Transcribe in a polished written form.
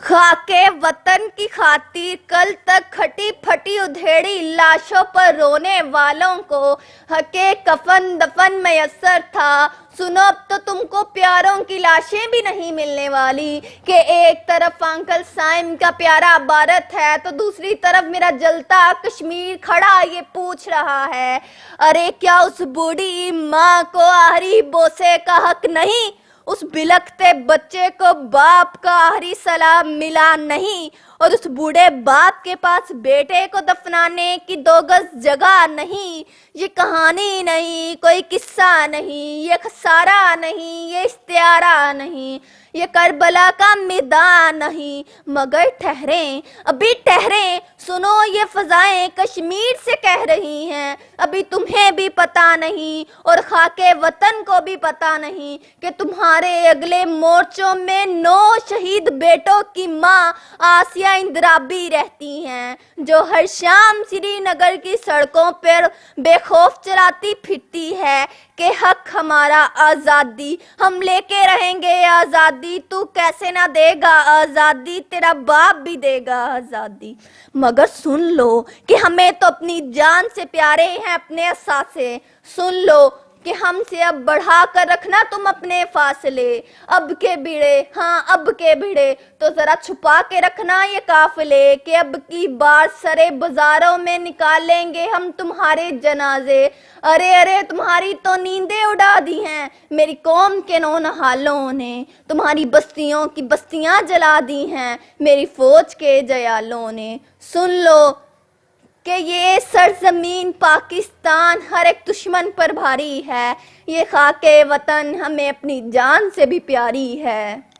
खाके वतन की खातिर कल तक खटी फटी उधेड़ी लाशों पर रोने वालों को हके कफन दफन मयसर था। सुनो अब तो तुमको प्यारों की लाशें भी नहीं मिलने वाली कि एक तरफ अंकल साइम का प्यारा भारत है तो दूसरी तरफ मेरा जलता कश्मीर खड़ा ये पूछ रहा है, अरे क्या उस बूढ़ी माँ को आखिरी बोसे का हक नहीं? उस बिलखते बच्चे को बाप का आखिरी सलाम मिला नहीं? और उस बूढ़े बाप के पास बेटे को दफनाने की 2 गज जगह नहीं? ये कहानी नहीं, कोई किस्सा नहीं, ये खसारा नहीं, ये इस्तियारा नहीं, ये करबला का मैदान नहीं, मगर ठहरें, अभी ठहरें, सुनो ये फजाएं कश्मीर से कह रही हैं, अभी तुम्हें भी पता नहीं और खाके वतन को भी पता नहीं कि तुम्हारे अगले मोर्चों में 9 शहीद बेटों की माँ आसिया इंदिराबी रहती हैं, जो हर शाम श्रीनगर की सड़कों पर बेखौफ चलाती फिरती है कि हक हमारा आज़ादी, हम लेके रहेंगे आज़ादी, तू कैसे ना देगा आज़ादी, तेरा बाप भी देगा आज़ादी। मगर सुन लो कि हमें तो अपनी जान से प्यारे हैं अपने असासे। सुन लो कि हमसे अब बढ़ा कर रखना तुम अपने फासले। अब के भिड़े, हाँ अब के भिड़े तो ज़रा छुपा के रखना ये काफिले कि अब की बार सरे बाजारों में निकालेंगे हम तुम्हारे जनाजे। अरे अरे तुम्हारी तो नींदें उड़ा दी हैं मेरी कौम के नौनहालों ने, तुम्हारी बस्तियों की बस्तियां जला दी हैं मेरी फौज के जयालों ने। सुन लो कि ये सरजमीन पाकिस्तान हर एक दुश्मन पर भारी है, ये खाके वतन हमें अपनी जान से भी प्यारी है।